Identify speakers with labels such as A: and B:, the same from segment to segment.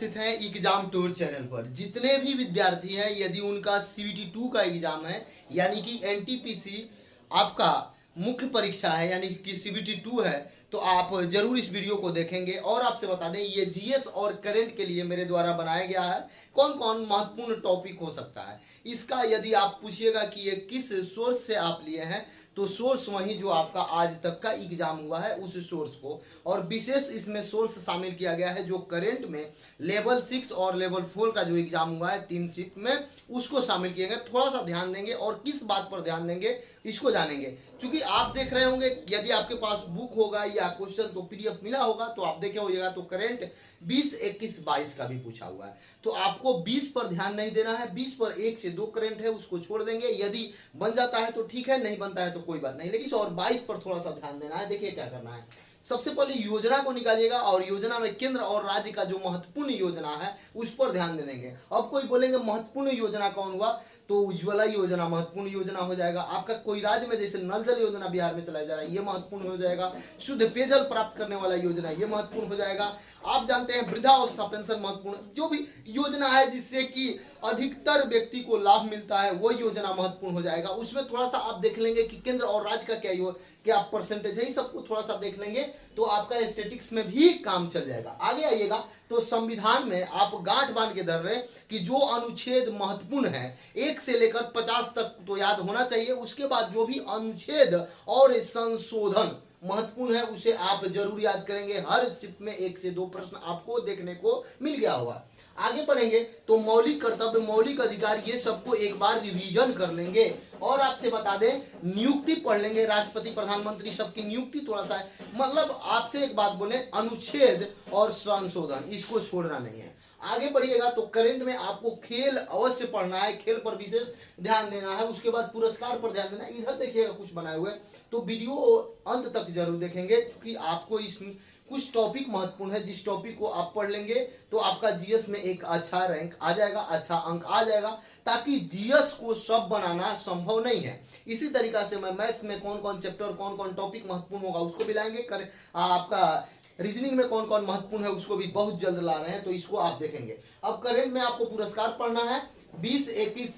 A: उपस्थित हैं exam tour channel पर। जितने भी विद्यार्थी हैं यदि उनका सीबीटी 2 का एग्जाम है यानी कि एनटीपीसी आपका मुख्य परीक्षा है यानी कि सीबीटी 2 है तो आप जरूर इस वीडियो को देखेंगे। और आपसे बता दें ये जीएस और करंट के लिए मेरे द्वारा बनाया गया है। कौन कौन महत्वपूर्ण टॉपिक हो सकता है इसका यदि आप पूछिएगा कि ये किस सोर्स से आप लिए हैं तो सोर्स वही जो आपका आज तक का एग्जाम हुआ है उस सोर्स को, और विशेष इसमें सोर्स शामिल किया गया है जो करंट में लेवल 6 और लेवल 4 का जो एग्जाम हुआ है 3 शिफ्ट में उसको शामिल किया गया। थोड़ा सा ध्यान देंगे और किस बात पर ध्यान देंगे इसको जानेंगे, क्योंकि आप देख रहे होंगे यदि आपके पास बुक होगा या क्वेश्चन तो पीडीएफ मिला होगा तो आप देखे होगा तो करंट 20, 21, 22 का भी पूछा हुआ है। तो आपको 20 पर ध्यान नहीं देना है, 20 पर 1 से 2 करंट है उसको छोड़ देंगे। यदि बन जाता है तो ठीक है, नहीं बनता है तो कोई बात नहीं, लेकिन और 22 पर थोड़ा सा ध्यान देना है। देखिए क्या करना है, सबसे पहले योजना को निकालिएगा और योजना में केंद्र और राज्य का जो महत्वपूर्ण योजना है उस पर ध्यान दे देंगे। अब कोई बोलेंगे महत्वपूर्ण योजना कौन हुआ, तो उज्ज्वला योजना महत्वपूर्ण योजना हो जाएगा। आपका कोई राज्य में जैसे नल जल योजना बिहार में चलाया जा रहा है ये महत्वपूर्ण हो जाएगा। शुद्ध पेयजल प्राप्त करने वाला योजना ये महत्वपूर्ण हो जाएगा। आप जानते हैं वृद्धावस्था पेंशन महत्वपूर्ण, जो भी योजना है जिससे कि अधिकतर व्यक्ति को लाभ मिलता है वो योजना महत्वपूर्ण हो जाएगा। उसमें थोड़ा सा आप देख लेंगे कि केंद्र और राज्य का क्या परसेंटेज है, सबको थोड़ा सा देख लेंगे तो आपका स्टैटिक्स में भी काम चल जाएगा। आगे आइएगा तो संविधान में आप गांठ बांध के धर रहे कि जो अनुच्छेद महत्वपूर्ण है 1 से लेकर 50 तक तो याद होना चाहिए। उसके बाद जो भी अनुच्छेद और संशोधन महत्वपूर्ण है उसे आप जरूर याद करेंगे। हर शिफ्ट में 1 से 2 प्रश्न आपको देखने को मिल गया होगा। आगे बढ़ेंगे तो मौलिक कर्तव्य, मौलिक अधिकार, ये सबको एक बार रिवीजन कर लेंगे। और आपसे बता दें नियुक्ति पढ़ लेंगे, राष्ट्रपति प्रधानमंत्री सबकी नियुक्ति थोड़ा सा है। मतलब आपसे एक बात बोले अनुच्छेद और संशोधन इसको छोड़ना नहीं है। आगे बढ़िएगा तो करंट में आपको खेल अवश्य पढ़ना है, खेल पर विशेष ध्यान देना है। उसके बाद पुरस्कार पर ध्यान देना है। इधर देखिएगा कुछ बनाए हुए तो वीडियो अंत तक जरूर देखेंगे क्योंकि आपको इसमें कुछ टॉपिक महत्वपूर्ण है। जिस टॉपिक को आप पढ़ लेंगे तो आपका जीएस में एक अच्छा रैंक आ जाएगा, अच्छा अंक आ जाएगा, ताकि जीएस को सब बनाना संभव नहीं है। इसी तरीका से मैं मैथ्स में कौन कौन चैप्टर कौन कौन टॉपिक महत्वपूर्ण होगा उसको भी लाएंगे। आपका रीजनिंग में कौन कौन महत्वपूर्ण है उसको भी बहुत जल्द ला रहे हैं तो इसको आप देखेंगे। अब करंट में आपको पुरस्कार पढ़ना है 20, 21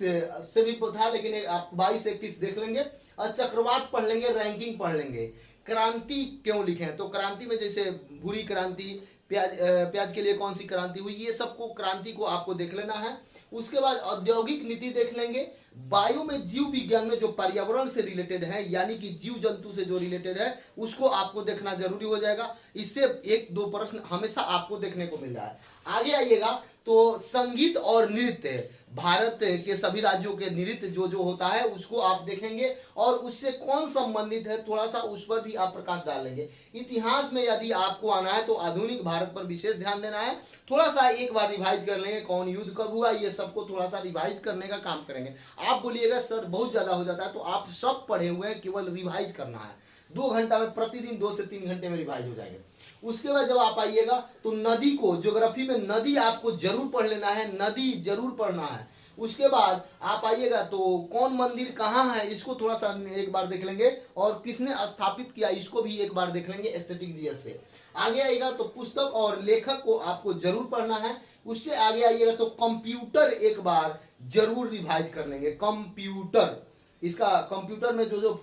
A: से भी था लेकिन आप 22, 21 देख लेंगे। और चक्रवात पढ़ लेंगे, रैंकिंग पढ़ लेंगे। क्रांति क्यों लिखे हैं तो क्रांति में जैसे भूरी क्रांति, प्याज के लिए कौन सी क्रांति हुई, ये सबको क्रांति को आपको देख लेना है। उसके बाद औद्योगिक नीति देख लेंगे। बायो में जीव विज्ञान में जो पर्यावरण से रिलेटेड है यानी कि जीव जंतु से जो रिलेटेड है उसको आपको देखना जरूरी हो जाएगा। इससे 1-2 प्रश्न हमेशा आपको देखने को मिल रहा है। आगे आइएगा तो संगीत और नृत्य, भारत के सभी राज्यों के नृत्य जो होता है उसको आप देखेंगे और उससे कौन संबंधित है थोड़ा सा उस पर भी आप प्रकाश डालेंगे। इतिहास में यदि आपको आना है तो आधुनिक भारत पर विशेष ध्यान देना है। थोड़ा सा एक बार रिवाइज कर लेंगे, कौन युद्ध कब हुआ, ये सबको थोड़ा सा रिवाइज करने का काम करेंगे। आप बोलिएगा सर बहुत ज्यादा हो जाता है, तो आप सब पढ़े हुए हैं, केवल रिवाइज करना है। 2 घंटा में प्रतिदिन 2 से 3 घंटे में रिवाइज हो जाएंगे। उसके बाद जब आप आइएगा तो नदी को, ज्योग्राफी में नदी आपको जरूर पढ़ लेना है, नदी जरूर पढ़ना है। उसके बाद आप आइएगा तो कौन मंदिर कहाँ है इसको थोड़ा सा एक बार देख लेंगे और किसने स्थापित किया इसको भी एक बार देख लेंगे स्टैटिक जीएस से। आगे आइएगा तो पुस्तक और लेखक को आपको जरूर पढ़ना है। उससे आगे आइएगा तो कंप्यूटर एक बार जरूर रिवाइज कर लेंगे। कंप्यूटर, इसका कंप्यूटर में जो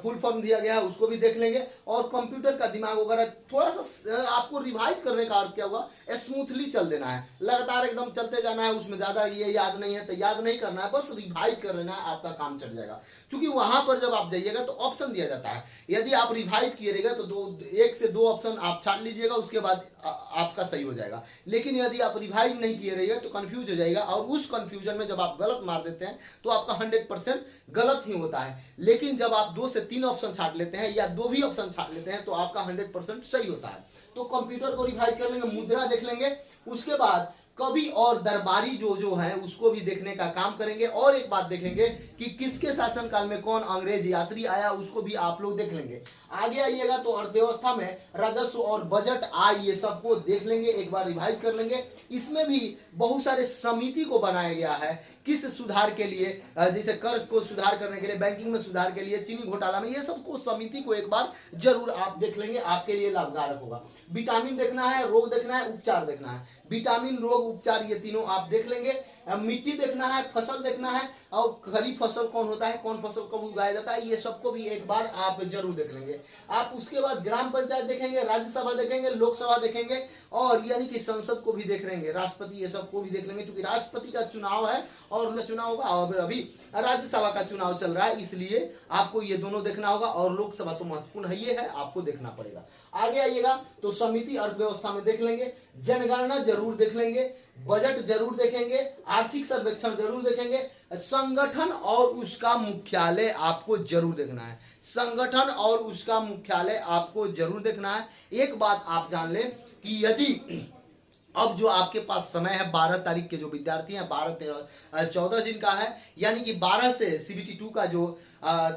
A: फुल फॉर्म दिया गया है उसको भी देख लेंगे। और कंप्यूटर का दिमाग वगैरह थोड़ा सा आपको रिवाइज करने का अर्थ क्या हुआ, स्मूथली चल देना है, लगातार एकदम चलते जाना है। उसमें ज्यादा ये याद नहीं है तो याद नहीं करना है, बस रिवाइज कर लेना है, आपका काम चल जाएगा। क्योंकि वहां पर जब आप जाइएगा तो ऑप्शन दिया जाता है, यदि आप रिवाइज किए रहेगा तो 1 से 2 ऑप्शन आप छाट लीजिएगा, उसके बाद आपका सही हो जाएगा। लेकिन यदि आप रिवाइज नहीं किए रहेगा तो कंफ्यूज हो जाएगा और उस कंफ्यूजन में जब आप गलत मार देते हैं तो आपका 100% गलत ही होता है। लेकिन जब आप 2 से 3 ऑप्शन छाट लेते हैं या 2 भी ऑप्शन छाट लेते हैं तो आपका 100% सही होता है। तो कंप्यूटर को रिवाइज कर लेंगे, मुद्रा देख लेंगे। उसके बाद कवि और दरबारी जो है उसको भी देखने का काम करेंगे। और एक बात देखेंगे कि किसके शासनकाल में कौन अंग्रेज यात्री आया उसको भी आप लोग देख लेंगे। आगे आइएगा तो अर्थव्यवस्था में राजस्व और बजट आय ये सबको देख लेंगे, एक बार रिवाइज कर लेंगे। इसमें भी बहुत सारे समिति को बनाया गया है किस सुधार के लिए, जैसे कर्ज को सुधार करने के लिए, बैंकिंग में सुधार के लिए, चीनी घोटाला में, ये सब को समिति को एक बार जरूर आप देख लेंगे, आपके लिए लाभकारक होगा। विटामिन देखना है, रोग देखना है, उपचार देखना है। विटामिन, रोग, उपचार, ये तीनों आप देख लेंगे। मिट्टी देखना है, फसल देखना है, और खरीफ फसल कौन होता है, कौन फसल कब उगाया जाता है, ये सबको भी एक बार आप जरूर देख लेंगे। आप उसके बाद ग्राम पंचायत देखेंगे, राज्यसभा देखेंगे, लोकसभा देखेंगे, और यानी कि संसद को भी देख लेंगे, राष्ट्रपति, ये सबको भी देख लेंगे। क्योंकि राष्ट्रपति का चुनाव है और उनका चुनाव होगा, और अभी राज्यसभा का चुनाव चल रहा है, इसलिए आपको ये दोनों देखना होगा। और लोकसभा तो महत्वपूर्ण है, ये है, आपको देखना पड़ेगा। आगे आइएगा तो समिति अर्थव्यवस्था में देख लेंगे, जनगणना जरूर देख लेंगे, बजट जरूर देखेंगे, आर्थिक सर्वेक्षण जरूर देखेंगे, संगठन और उसका मुख्यालय आपको जरूर देखना है। संगठन और उसका मुख्यालय आपको जरूर देखना है। एक बात आप जान लें कि यदि अब जो आपके पास समय है 12 तारीख के जो विद्यार्थी हैं, 12, 13, 14 दिन का है, यानी कि 12 से CBT 2 का जो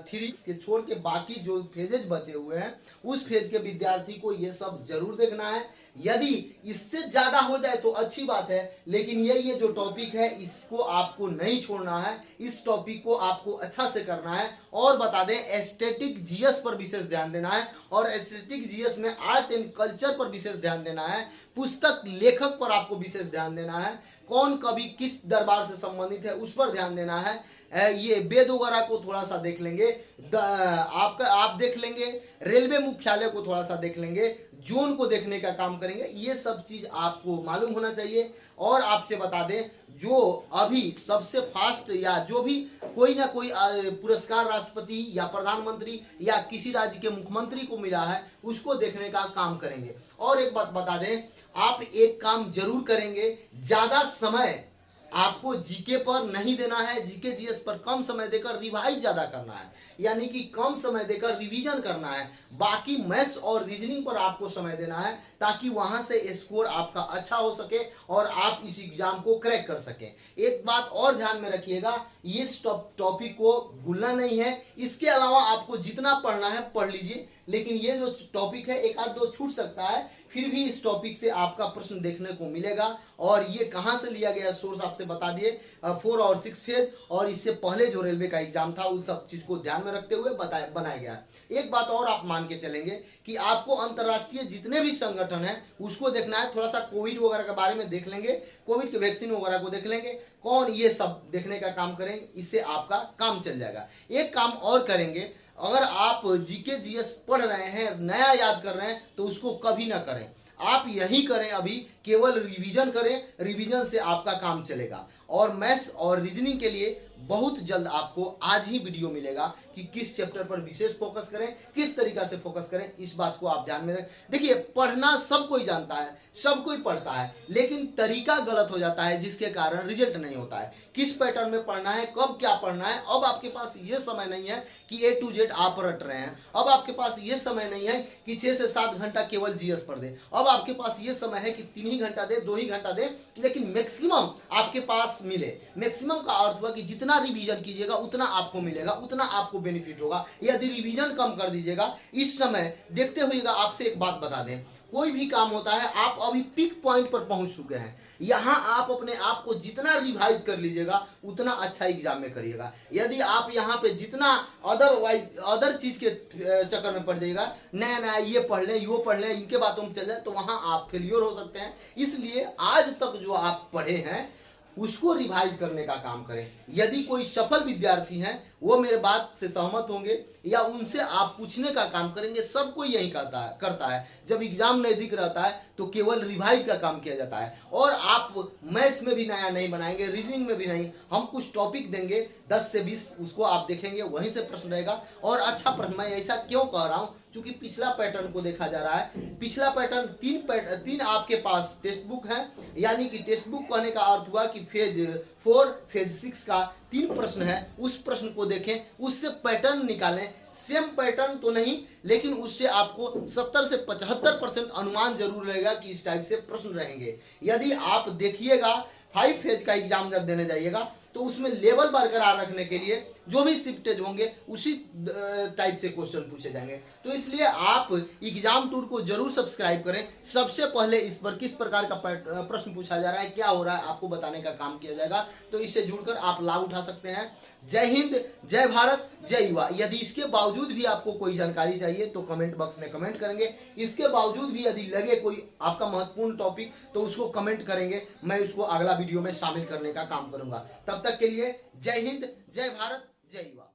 A: 3 के छोड़ के बाकी जो फेजेज बचे हुए हैं, उस फेज के विद्यार्थी को ये सब जरूर देखना है। यदि इससे ज्यादा हो जाए तो अच्छी बात है, लेकिन ये जो टॉपिक है इसको आपको नहीं छोड़ना है, इस टॉपिक को आपको अच्छा से करना है। और बता दें, एस्थेटिक जीएस पर विशेष ध्यान देना है, और एस्थेटिक जीएस में आर्ट एंड कल्चर पर विशेष ध्यान देना है, पुस्तक लेखक पर आपको विशेष ध्यान देना है, कौन कवि किस दरबार से संबंधित है उस पर ध्यान देना है। ये वेद वगैरह को थोड़ा सा देख लेंगे, आप देख लेंगे, रेलवे मुख्यालय को थोड़ा सा देख लेंगे, जोन को देखने का काम करेंगे। ये सब चीज आपको मालूम होना चाहिए। और आपसे बता दें, जो अभी सबसे फास्ट या जो भी कोई ना कोई पुरस्कार राष्ट्रपति या प्रधानमंत्री या किसी राज्य के मुख्यमंत्री को मिला है, उसको देखने का काम करेंगे। और एक बात बता दें, आप एक काम जरूर करेंगे, ज्यादा समय आपको जीके पर नहीं देना है, जीके जीएस पर कम समय देकर रिवाइज ज्यादा करना है, यानी कि कम समय देकर रिवीजन करना है। बाकी मैथ्स और रीजनिंग पर आपको समय देना है, ताकि वहां से स्कोर आपका अच्छा हो सके और आप इस एग्जाम को क्रैक कर सकें। एक बात और ध्यान में रखिएगा, इस टॉपिक को भूलना नहीं है। इसके अलावा आपको जितना पढ़ना है पढ़ लीजिए, लेकिन ये जो टॉपिक है एक आध दो छूट सकता है, फिर भी इस टॉपिक से आपका प्रश्न देखने को मिलेगा। और ये कहां से लिया गया सोर्स आपसे बता दिए, 4 और 6 फेज, और इससे पहले जो रेलवे का एग्जाम था उस सब चीज को ध्यान में रखते हुए बनाया गया। एक बात और आप मान के चलेंगे कि आपको अंतरराष्ट्रीय जितने भी संगठन है उसको देखना है। थोड़ा सा कोविड वगैरह के बारे में देख लेंगे, कोविड के वैक्सीन वगैरह को देख लेंगे, कौन, ये सब देखने का काम करेंगे, इससे आपका काम चल जाएगा। एक काम और करेंगे, अगर आप जीके जीएस पढ़ रहे हैं, नया याद कर रहे हैं, तो उसको कभी ना करें, आप यही करें, अभी केवल रिवीजन करें, रिवीजन से आपका काम चलेगा। और मैथ्स और रीजनिंग के लिए बहुत जल्द आपको आज ही वीडियो मिलेगा कि किस चैप्टर पर विशेष फोकस करें, किस तरीका से फोकस करें, इस बात को आप ध्यान में रखें। देखिए, पढ़ना सब कोई जानता है, सब कोई पढ़ता है, लेकिन तरीका गलत हो जाता है, जिसके कारण रिजल्ट नहीं होता है। किस पैटर्न में पढ़ना है, कब क्या पढ़ना है। अब आपके पास ये समय नहीं है कि A to Z आप रट रहे हैं, अब आपके पास ये समय नहीं है कि 6 से 7 घंटा केवल जीएस पढ़ दे, अब आपके पास ये समय है कि 3 ही घंटा दे, 2 ही घंटा दे, लेकिन मैक्सिमम आपके पास मिले। मैक्सिमम का अर्थ हुआ कि जितना रिवीजन कीजिएगा उतना आपको मिलेगा, उतना आपको बेनिफिट होगा। यदि रिवीजन कम कर दीजिएगा, इस समय देखते हुएगा, आपसे एक बात बता दें, कोई भी काम होता है, आप अभी पीक पॉइंट पर पहुंच चुके हैं, यहां आप अपने आप को जितना रिवाइज कर लीजिएगा उतना अच्छा एग्जाम में करिएगा। यदि आप यहां पे जितना अदर चीज के चक्कर में पड़ जाइएगा, नया नया ये पढ़ लें, वो पढ़ लें, इनके बातों में चल जाए, तो वहां आप फेलियर हो सकते हैं। इसलिए आज तक जो आप पढ़े हैं उसको रिवाइज करने का काम करें। यदि कोई सफल विद्यार्थी हैं, वो मेरे बात से सहमत होंगे या उनसे आप पूछने का काम करेंगे। सब कोई यही करता है। जब एग्जाम नजदीक रहता है तो केवल रिवाइज का काम किया जाता है। और आप मैथ्स में भी नया नहीं बनाएंगे, रीजनिंग में भी नहीं, हम कुछ टॉपिक देंगे 10 से 20, उसको आप देखेंगे, वहीं से प्रश्न रहेगा। और अच्छा प्रश्न, मैं ऐसा क्यों कह रहा हूँ, क्योंकि पिछला पैटर्न को देखा जा रहा है। पिछला पैटर्न 3 आपके पास टेक्स्ट बुक है, यानी कि टेक्स्ट बुक कहने का अर्थ हुआ कि फेज 4 फेज 6 का 3 प्रश्न है, उस प्रश्न को देखें, उससे पैटर्न निकालें। सेम पैटर्न तो नहीं, लेकिन उससे आपको 70 से 75% अनुमान जरूर रहेगा कि इस टाइप से प्रश्न रहेंगे। यदि आप देखिएगा 5 फेज का एग्जाम जब देने जाइएगा तो उसमें लेवल बरकरार रखने के लिए जो भी शिफ्टेज होंगे उसी टाइप से क्वेश्चन पूछे जाएंगे। तो इसलिए आप एग्जाम टूर को जरूर सब्सक्राइब करें। सबसे पहले इस पर किस प्रकार का प्रश्न पूछा जा रहा है, क्या हो रहा है, आपको बताने का काम किया जाएगा। तो इससे जुड़कर आप लाभ उठा सकते हैं। जय हिंद, जय भारत, जय युवा। यदि इसके बावजूद भी आपको कोई जानकारी चाहिए तो कमेंट बॉक्स में कमेंट करेंगे। इसके बावजूद भी यदि लगे कोई आपका महत्वपूर्ण टॉपिक तो उसको कमेंट करेंगे, मैं उसको अगला वीडियो में शामिल करने का काम करूंगा। तब तक के लिए जय हिंद, जय भारत, जय युवा।